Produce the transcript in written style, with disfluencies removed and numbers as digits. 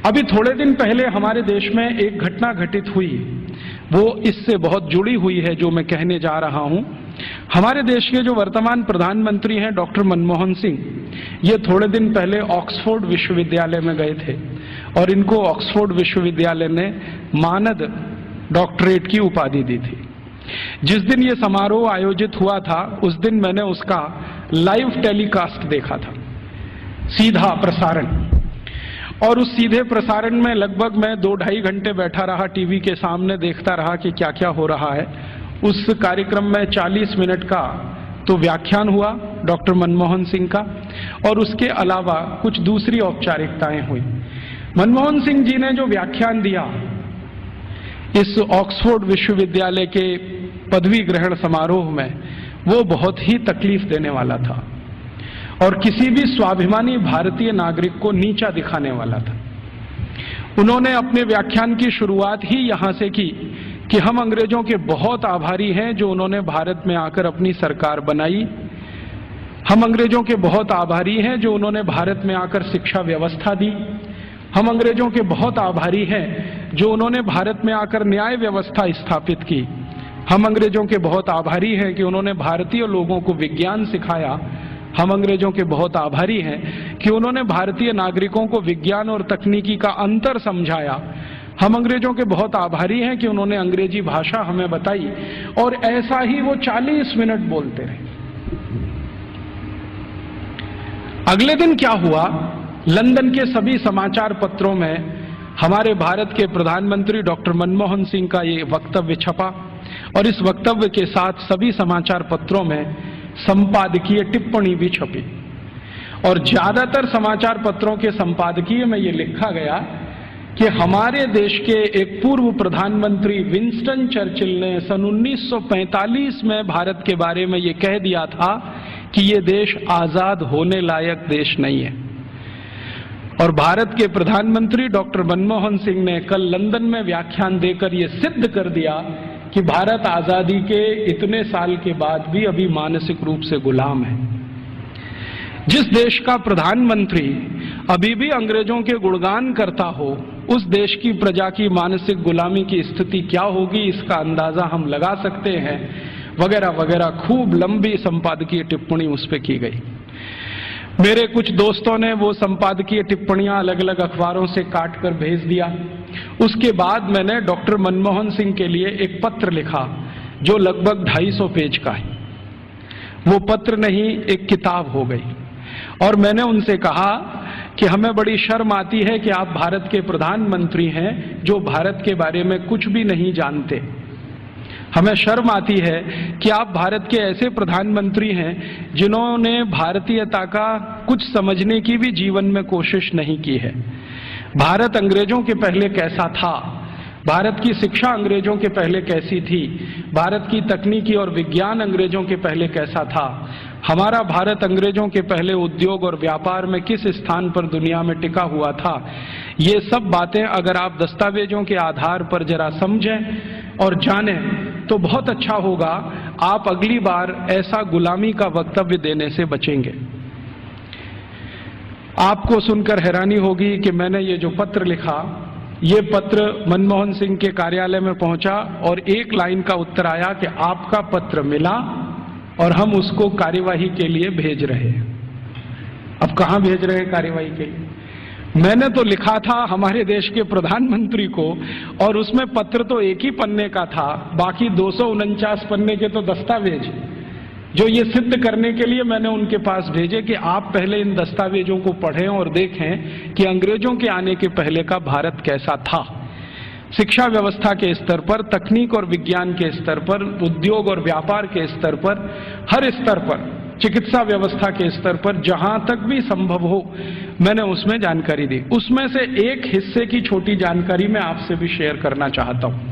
अभी थोड़े दिन पहले हमारे देश में एक घटना घटित हुई, वो इससे बहुत जुड़ी हुई है जो मैं कहने जा रहा हूं। हमारे देश के जो वर्तमान प्रधानमंत्री हैं डॉक्टर मनमोहन सिंह, ये थोड़े दिन पहले ऑक्सफोर्ड विश्वविद्यालय में गए थे और इनको ऑक्सफोर्ड विश्वविद्यालय ने मानद डॉक्टरेट की उपाधि दी थी। जिस दिन ये समारोह आयोजित हुआ था उस दिन मैंने उसका लाइव टेलीकास्ट देखा था, सीधा प्रसारण। और उस सीधे प्रसारण में लगभग मैं 2-2.5 घंटे बैठा रहा टीवी के सामने, देखता रहा कि क्या क्या हो रहा है। उस कार्यक्रम में 40 मिनट का तो व्याख्यान हुआ डॉक्टर मनमोहन सिंह का, और उसके अलावा कुछ दूसरी औपचारिकताएं हुई। मनमोहन सिंह जी ने जो व्याख्यान दिया इस ऑक्सफोर्ड विश्वविद्यालय के पदवी ग्रहण समारोह में, वो बहुत ही तकलीफ देने वाला था और किसी भी स्वाभिमानी भारतीय नागरिक को नीचा दिखाने वाला था। उन्होंने अपने व्याख्यान की शुरुआत ही यहां से की कि हम अंग्रेजों के बहुत आभारी हैं जो उन्होंने भारत में आकर अपनी सरकार बनाई। हम अंग्रेजों के बहुत आभारी हैं जो उन्होंने भारत में आकर शिक्षा व्यवस्था दी। हम अंग्रेजों के बहुत आभारी हैं जो उन्होंने भारत में आकर न्याय व्यवस्था स्थापित की। हम अंग्रेजों के बहुत आभारी हैं कि उन्होंने भारतीय लोगों को विज्ञान सिखाया। हम अंग्रेजों के बहुत आभारी हैं कि उन्होंने भारतीय नागरिकों को विज्ञान और तकनीकी का अंतर समझाया। हम अंग्रेजों के बहुत आभारी हैं कि उन्होंने अंग्रेजी भाषा हमें बताई। और ऐसा ही वो 40 मिनट बोलते रहे। अगले दिन क्या हुआ, लंदन के सभी समाचार पत्रों में हमारे भारत के प्रधानमंत्री डॉक्टर मनमोहन सिंह का ये वक्तव्य छपा और इस वक्तव्य के साथ सभी समाचार पत्रों में संपादकीय टिप्पणी भी छपी। और ज्यादातर समाचार पत्रों के संपादकीय में ये लिखा गया कि हमारे देश के एक पूर्व प्रधानमंत्री विंस्टन चर्चिल ने सन 1945 में भारत के बारे में ये कह दिया था कि ये देश आजाद होने लायक देश नहीं है। और भारत के प्रधानमंत्री डॉक्टर मनमोहन सिंह ने कल लंदन में व्याख्यान देकर ये सिद्ध कर दिया कि भारत आजादी के इतने साल के बाद भी अभी मानसिक रूप से गुलाम है। जिस देश का प्रधानमंत्री अभी भी अंग्रेजों के गुणगान करता हो, उस देश की प्रजा की मानसिक गुलामी की स्थिति क्या होगी इसका अंदाजा हम लगा सकते हैं। वगैरह वगैरह खूब लंबी संपादकीय टिप्पणी उस पर की गई। मेरे कुछ दोस्तों ने वो संपादकीय टिप्पणियां अलग अलग अखबारों से काट कर भेज दिया। उसके बाद मैंने डॉक्टर मनमोहन सिंह के लिए एक पत्र लिखा जो लगभग 250 पेज का है। वो पत्र नहीं, एक किताब हो गई। और मैंने उनसे कहा कि हमें बड़ी शर्म आती है कि आप भारत के प्रधानमंत्री हैं जो भारत के बारे में कुछ भी नहीं जानते। हमें शर्म आती है कि आप भारत के ऐसे प्रधानमंत्री हैं जिन्होंने भारतीयता का कुछ समझने की भी जीवन में कोशिश नहीं की है। भारत अंग्रेजों के पहले कैसा था, भारत की शिक्षा अंग्रेजों के पहले कैसी थी, भारत की तकनीकी और विज्ञान अंग्रेजों के पहले कैसा था, हमारा भारत अंग्रेजों के पहले उद्योग और व्यापार में किस स्थान पर दुनिया में टिका हुआ था, ये सब बातें अगर आप दस्तावेजों के आधार पर जरा समझें और जानें तो बहुत अच्छा होगा। आप अगली बार ऐसा गुलामी का वक्तव्य देने से बचेंगे। आपको सुनकर हैरानी होगी कि मैंने ये जो पत्र लिखा, ये पत्र मनमोहन सिंह के कार्यालय में पहुंचा और एक लाइन का उत्तर आया कि आपका पत्र मिला और हम उसको कार्यवाही के लिए भेज रहे हैं। अब कहां भेज रहे हैं कार्यवाही के लिए? मैंने तो लिखा था हमारे देश के प्रधानमंत्री को, और उसमें पत्र तो एक ही पन्ने का था, बाकी 249 पन्ने के तो दस्तावेज जो ये सिद्ध करने के लिए मैंने उनके पास भेजे कि आप पहले इन दस्तावेजों को पढ़ें और देखें कि अंग्रेजों के आने के पहले का भारत कैसा था। शिक्षा व्यवस्था के स्तर पर, तकनीक और विज्ञान के स्तर पर, उद्योग और व्यापार के स्तर पर, हर स्तर पर, चिकित्सा व्यवस्था के स्तर पर, जहां तक भी संभव हो मैंने उसमें जानकारी दी। उसमें से एक हिस्से की छोटी जानकारी मैं आपसे भी शेयर करना चाहता हूं।